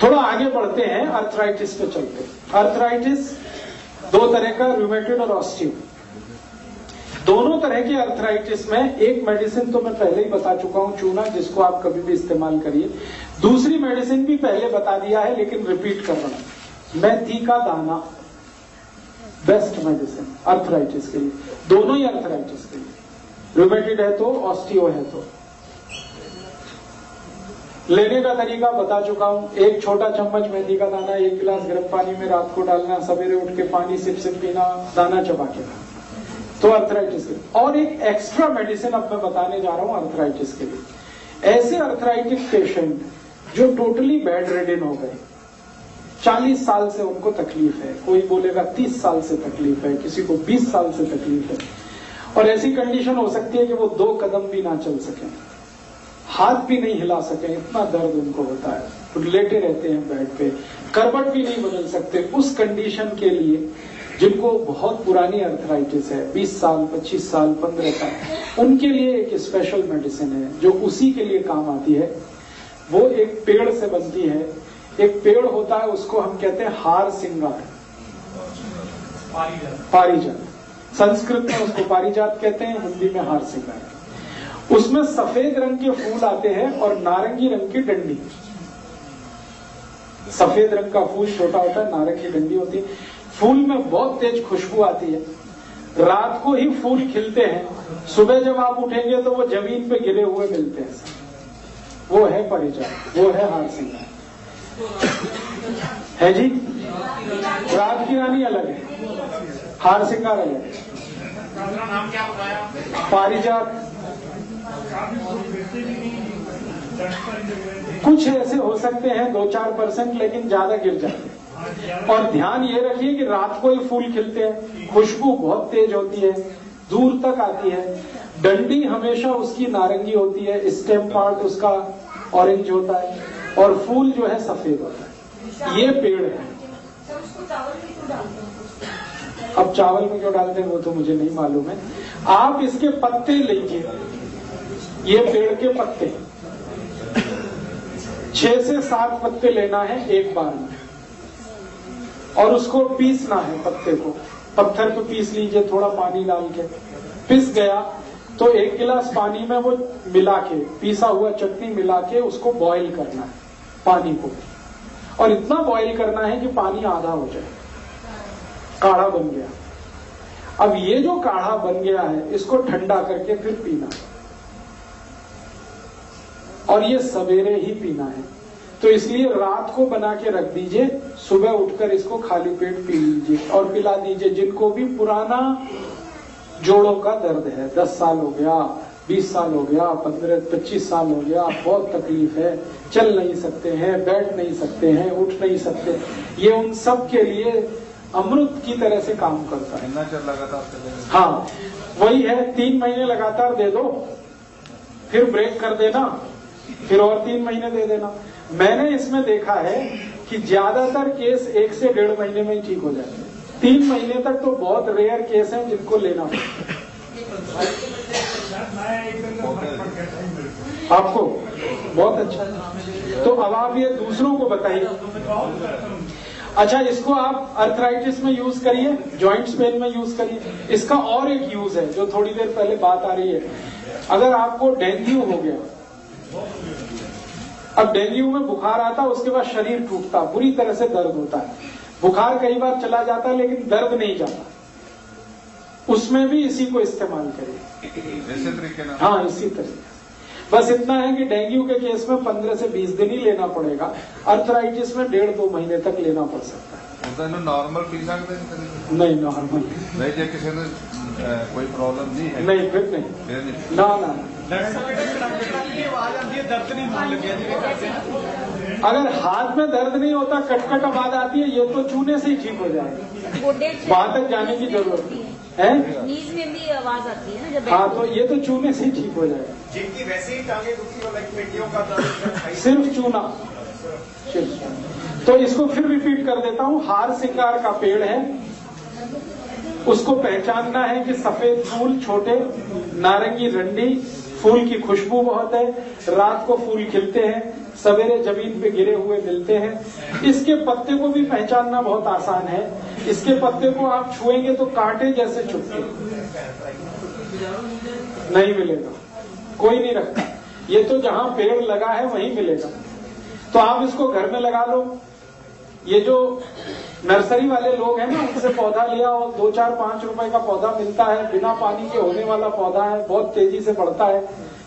थोड़ा आगे बढ़ते हैं, अर्थराइटिस पे चलते हैं। अर्थराइटिस दो तरह का, रूमेटॉइड और ऑस्टियो। दोनों तरह के अर्थराइटिस में एक मेडिसिन तो मैं पहले ही बता चुका हूं, चूना, जिसको आप कभी भी इस्तेमाल करिए। दूसरी मेडिसिन भी पहले बता दिया है, लेकिन रिपीट कर रहा हूं। मेथी का दाना बेस्ट मेडिसिन अर्थराइटिस के लिए, दोनों ही अर्थराइटिस के लिए, रूमेटॉइड है तो, ऑस्टियो है तो। लेने का तरीका बता चुका हूं। एक छोटा चम्मच मेथी का दाना 1 गिलास गर्म पानी में रात को डालना, सवेरे उठ के पानी सिप सिप पीना, दाना चबा के खाना, तो अर्थराइटिस के लिए। और एक एक्स्ट्रा मेडिसिन अब मैं बताने जा रहा हूं अर्थराइटिस के लिए। ऐसे अर्थराइटिक पेशेंट जो टोटली बेड रिडन हो गए, 40 साल से उनको तकलीफ है, कोई बोलेगा 30 साल से तकलीफ है, किसी को 20 साल से तकलीफ है, और ऐसी कंडीशन हो सकती है कि वो 2 कदम भी ना चल सके, हाथ भी नहीं हिला सके, इतना दर्द उनको होता है, तो लेटे रहते हैं बेड पे, करवट भी नहीं बदल सकते। उस कंडीशन के लिए, जिनको बहुत पुरानी अर्थराइटिस है, 20 साल, 25 साल, 15 साल, उनके लिए एक स्पेशल मेडिसिन है जो उसी के लिए काम आती है। वो एक पेड़ से बनती है। एक पेड़ होता है, उसको हम कहते हैं हार सिंगार, पारिजात। संस्कृत में उसको पारिजात कहते हैं, हिंदी में हार सिंगार। उसमें सफेद रंग के फूल आते हैं और नारंगी रंग की डंडी। सफेद रंग का फूल छोटा होता है, नारंगी डंडी होती है। फूल में बहुत तेज खुशबू आती है। रात को ही फूल खिलते हैं, सुबह जब आप उठेंगे तो वो जमीन पे गिरे हुए मिलते हैं। वो है पारिजात, वो है हार सिंगार। है जी। रात की रानी अलग है, हार सिंगार अलग है। नाम क्या बताया? पारिजात। कुछ ऐसे हो सकते हैं 2-4%, लेकिन ज्यादा गिर जाते हैं। और ध्यान ये रखिए कि रात को ही फूल खिलते हैं, खुशबू बहुत तेज होती है, दूर तक आती है। डंडी हमेशा उसकी नारंगी होती है, स्टेम पार्ट उसका ऑरेंज होता है, और फूल जो है सफेद होता है। ये पेड़ है। अब चावल में क्यों डालते हैं वो तो मुझे नहीं मालूम है। आप इसके पत्ते लीजिए, ये पेड़ के पत्ते 6 से 7 पत्ते लेना है एक बार में, और उसको पीसना है। पत्ते को पत्थर पे पीस लीजिए, थोड़ा पानी डाल के। पिस गया तो 1 गिलास पानी में वो मिला के, पीसा हुआ चटनी मिला के उसको बॉईल करना है पानी को, और इतना बॉईल करना है कि पानी आधा हो जाए, काढ़ा बन गया। अब ये जो काढ़ा बन गया है, इसको ठंडा करके फिर पीना, और ये सवेरे ही पीना है। तो इसलिए रात को बना के रख दीजिए, सुबह उठकर इसको खाली पेट पी लीजिए और पिला दीजिए। जिनको भी पुराना जोड़ों का दर्द है, 10 साल हो गया, 20 साल हो गया, 15-25 साल हो गया, बहुत तकलीफ है, चल नहीं सकते हैं, बैठ नहीं सकते हैं, उठ नहीं सकते, ये उन सब के लिए अमृत की तरह से काम करता है। लगातार हाँ, वही है। 3 महीने लगातार दे दो, फिर ब्रेक कर देना, फिर और 3 महीने दे देना। मैंने इसमें देखा है कि ज्यादातर केस 1 से 1.5 महीने में ही ठीक हो जाते हैं। 3 महीने तक तो बहुत रेयर केस हैं जिनको लेना पड़ता आपको। बहुत अच्छा। तो अब आप ये दूसरों को बताइए। अच्छा, इसको आप अर्थराइटिस में यूज करिए, जॉइंट्स पेन में यूज करिए। इसका और एक यूज है जो थोड़ी देर पहले बात आ रही है। अगर आपको डेंगू हो गया, अब डेंगू में बुखार आता, उसके बाद शरीर टूटता, बुरी तरह से दर्द होता है। बुखार कई बार चला जाता है लेकिन दर्द नहीं जाता, उसमें भी इसी को इस्तेमाल करिए। हाँ, इसी तरीके। बस इतना है कि डेंगू के केस में 15 से 20 दिन ही लेना पड़ेगा, अर्थराइटिस में 1.5-2 महीने तक लेना पड़ सकता है। नॉर्मल पी सकते हैं? नहीं, नॉर्मल नहीं। जो किसी ने कोई प्रॉब्लम नहीं है? नहीं, फिर नहीं। ना दर्द नहीं होने लगे। अगर हाथ में दर्द नहीं होता, कटकट आवाज आती है, ये तो चूने से ही ठीक हो जाएगा, वहां तक जाने की जरूरत है। नीज में भी आवाज आती है ना जब। हाँ, तो ये तो चूने से ही ठीक हो जाएगा। जिनकी वैसे ही टांगे दुखी हो, लाइक पेटियों का दर्द, सिर्फ चूना, सिर्फ। तो इसको फिर रिपीट कर देता हूँ। हार सिंगार का पेड़ है, उसको पहचानना है कि सफेद फूल, छोटे, नारंगी रंडी, फूल की खुशबू बहुत है, रात को फूल खिलते हैं, सवेरे जमीन पे गिरे हुए मिलते हैं। इसके पत्ते को भी पहचानना बहुत आसान है। इसके पत्ते को आप छुएंगे तो कांटे जैसे चुभते, नहीं मिलेगा, कोई नहीं रखता। ये तो जहां पेड़ लगा है वहीं मिलेगा। तो आप इसको घर में लगा लो। ये जो नर्सरी वाले लोग हैं ना, उनसे पौधा लिया और 2-4-5 रुपए का पौधा मिलता है, बिना पानी के होने वाला पौधा है, बहुत तेजी से बढ़ता है,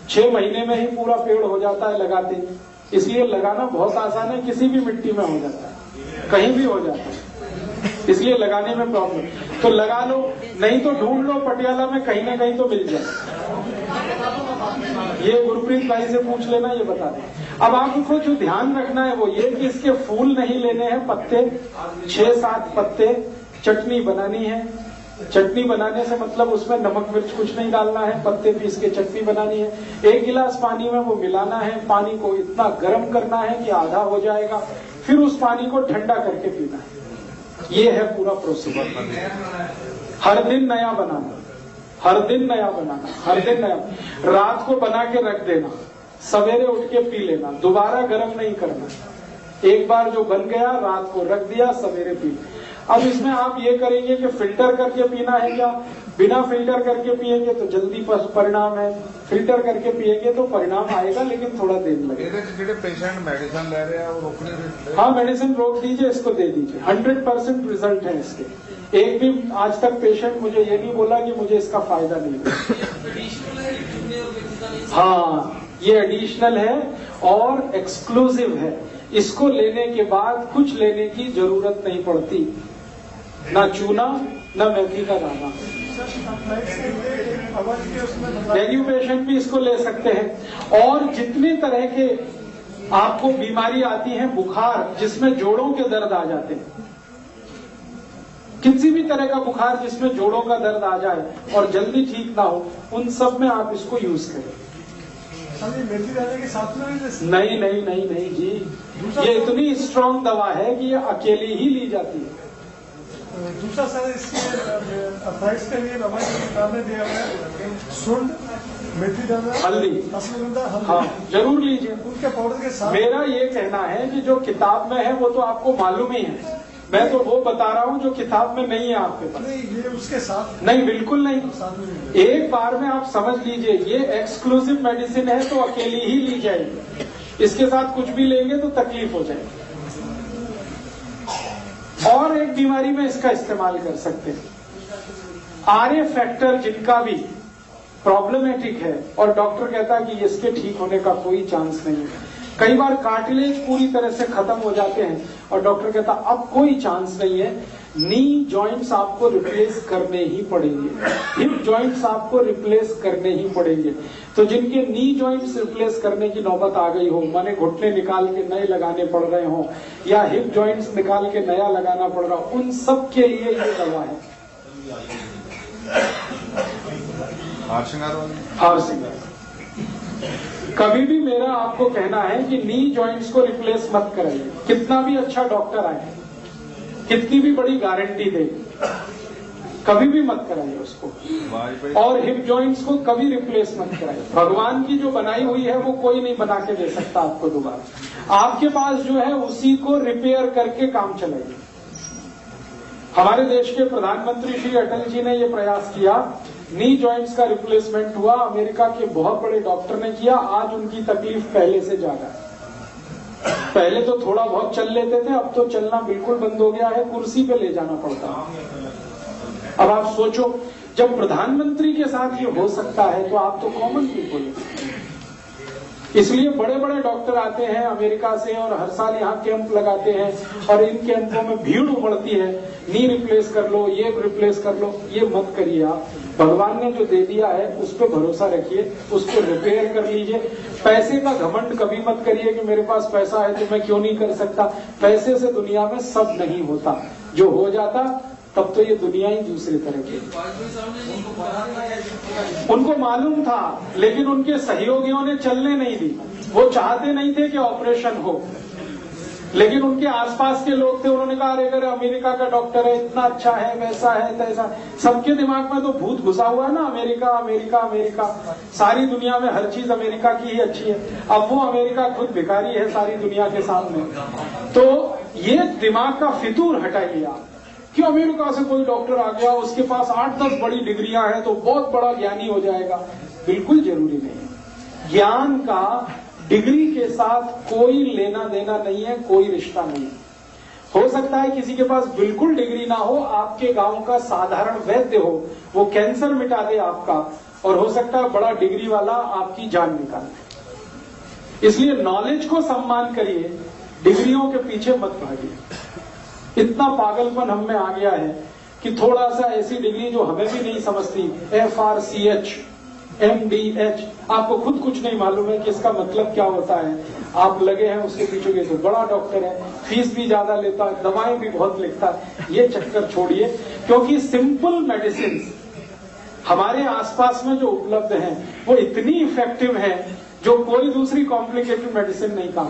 6 महीने में ही पूरा पेड़ हो जाता है लगाते ही। इसलिए लगाना बहुत आसान है, किसी भी मिट्टी में हो जाता है, कहीं भी हो जाता है, इसलिए लगाने में प्रॉब्लम। तो लगा लो, नहीं तो ढूंढ लो, पटियाला में कहीं ना कहीं तो मिल जाए। ये गुरप्रीत भाई से पूछ लेना, ये बता दें। अब आपको जो ध्यान रखना है वो ये कि इसके फूल नहीं लेने हैं, पत्ते 6-7 पत्ते। चटनी बनानी है, चटनी बनाने से मतलब उसमें नमक मिर्च कुछ नहीं डालना है, पत्ते पीस के चटनी बनानी है। 1 गिलास पानी में वो मिलाना है, पानी को इतना गर्म करना है कि आधा हो जाएगा, फिर उस पानी को ठंडा करके पीना है। ये है पूरा प्रोसीजर। हर दिन नया बनाना, हर दिन नया बनाना, हर दिन नया। रात को बना के रख देना, सवेरे उठ के पी लेना, दोबारा गर्म नहीं करना। एक बार जो बन गया रात को रख दिया, सवेरे पी। अब इसमें आप ये करेंगे कि फिल्टर करके पीना है क्या? बिना फिल्टर करके पिएंगे तो जल्दी परिणाम है, फिल्टर करके पिएंगे तो परिणाम आएगा, लेकिन थोड़ा देर लगेगा। जो पेशेंट मेडिसिन ले रहे हैं वो रोकने, हाँ, मेडिसिन रोक दीजिए, इसको दे दीजिए। 100% रिजल्ट है इसके। एक भी आज तक पेशेंट मुझे ये नहीं बोला कि मुझे इसका फायदा नहीं हुआ। हाँ, ये एडिशनल है और एक्सक्लूसिव है। इसको लेने के बाद कुछ लेने की जरूरत नहीं पड़ती, ना चूना ना मेथी का दाना। डेंगू पेशेंट भी इसको ले सकते हैं। और जितने तरह के आपको बीमारी आती है, बुखार जिसमें जोड़ों के दर्द आ जाते हैं, किसी भी तरह का बुखार जिसमें जोड़ों का दर्द आ जाए और जल्दी ठीक ना हो, उन सब में आप इसको यूज करें। मेथी दाने के साथ में नहीं नहीं नहीं नहीं जी, ये इतनी स्ट्रांग दवा है कि ये अकेली ही ली जाती है। दूसरा सर, इसके अर्थराइटिस के लिए दवाई किताब में दिया गया है, सुंड, मेथी दाना, हल्दी, अश्वगंधा, हल्दी। हाँ, जरूर लीजिए। उनके पाउडर के साथ मेरा ये कहना है कि जो किताब में है वो तो आपको मालूम ही है, मैं तो वो बता रहा हूँ जो किताब में नहीं है आपके पास। नहीं, ये उसके साथ नहीं, बिल्कुल नहीं। साथ में एक बार में आप समझ लीजिए, ये एक्सक्लूसिव मेडिसिन है तो अकेली ही ली जाएगी। इसके साथ कुछ भी लेंगे तो तकलीफ हो जाएगी। और एक बीमारी में इसका इस्तेमाल कर सकते हैं। आरए फैक्टर जिनका भी प्रॉब्लमेटिक है और डॉक्टर कहता है कि इसके ठीक होने का कोई चांस नहीं है, कई बार कार्टिलेज पूरी तरह से खत्म हो जाते हैं और डॉक्टर कहता अब कोई चांस नहीं है, नी जॉइंट्स आपको रिप्लेस करने ही पड़ेंगे, हिप जॉइंट्स आपको रिप्लेस करने ही पड़ेंगे। तो जिनके नी जॉइंट्स रिप्लेस करने की नौबत आ गई हो, माने घुटने निकाल के नए लगाने पड़ रहे हो या हिप जॉइंट्स निकाल के नया लगाना पड़ रहा हो, उन सब के लिए ये दवा है। हार सिंगार। कभी भी मेरा आपको कहना है कि नी जॉइंट्स को रिप्लेस मत कराइए, कितना भी अच्छा डॉक्टर आए, कितनी भी बड़ी गारंटी दे, कभी भी मत कराइए उसको। और हिप जॉइंट्स को कभी रिप्लेस मत कराइए। भगवान की जो बनाई हुई है वो कोई नहीं बना के दे सकता आपको दोबारा। आपके पास जो है उसी को रिपेयर करके काम चलाइए। हमारे देश के प्रधानमंत्री श्री अटल जी ने ये प्रयास किया, नी जॉइंट्स का रिप्लेसमेंट हुआ, अमेरिका के बहुत बड़े डॉक्टर ने किया। आज उनकी तकलीफ पहले से ज्यादा है। पहले तो थोड़ा बहुत चल लेते थे, अब तो चलना बिल्कुल बंद हो गया है, कुर्सी पे ले जाना पड़ता है। अब आप सोचो, जब प्रधानमंत्री के साथ ये हो सकता है तो आप तो कॉमन पीपल। इसलिए बड़े बड़े डॉक्टर आते हैं अमेरिका से और हर साल यहाँ कैंप लगाते हैं और इन कैंपों में भीड़ उमड़ती है, नी रिप्लेस कर लो, ये रिप्लेस कर लो। ये मत करिए आप। भगवान ने जो दे दिया है उस पर भरोसा रखिए, उसको रिपेयर कर लीजिए। पैसे का घमंड कभी मत करिए कि मेरे पास पैसा है तो मैं क्यों नहीं कर सकता। पैसे से दुनिया में सब नहीं होता, जो हो जाता तब तो ये दुनिया ही दूसरे तरह की। उनको मालूम था लेकिन उनके सहयोगियों ने चलने नहीं दी। वो चाहते नहीं थे कि ऑपरेशन हो। लेकिन उनके आसपास के लोग थे, उन्होंने कहा अरे अगर अमेरिका का डॉक्टर है, इतना अच्छा है, वैसा है, तैसा। सबके दिमाग में तो भूत घुसा हुआ है ना, अमेरिका अमेरिका अमेरिका, सारी दुनिया में हर चीज अमेरिका की ही अच्छी है। अब वो अमेरिका खुद भिखारी है सारी दुनिया के सामने। तो ये दिमाग का फितूर हटाइए आप कि अमेरिका से कोई डॉक्टर आ गया, उसके पास 8-10 बड़ी डिग्रियां हैं तो बहुत बड़ा ज्ञानी हो जाएगा। बिल्कुल जरूरी नहीं। ज्ञान का डिग्री के साथ कोई लेना देना नहीं है, कोई रिश्ता नहीं है। हो सकता है किसी के पास बिल्कुल डिग्री ना हो, आपके गांव का साधारण वैद्य हो, वो कैंसर मिटा दे आपका, और हो सकता है बड़ा डिग्री वाला आपकी जान निकाल दे। इसलिए नॉलेज को सम्मान करिए, डिग्रियों के पीछे मत भागिए। इतना पागलपन हम में आ गया है कि थोड़ा सा ऐसी डिग्री जो हमें भी नहीं समझती, FRCH MDH, आपको खुद कुछ नहीं मालूम है कि इसका मतलब क्या होता है, आप लगे हैं उसके पीछे के तो बड़ा डॉक्टर है, फीस भी ज्यादा लेता है, दवाएं भी बहुत लिखता है। ये चक्कर छोड़िए, क्योंकि सिंपल मेडिसिन हमारे आसपास में जो उपलब्ध हैं वो इतनी इफेक्टिव है जो कोई दूसरी कॉम्प्लिकेटेड मेडिसिन नहीं काम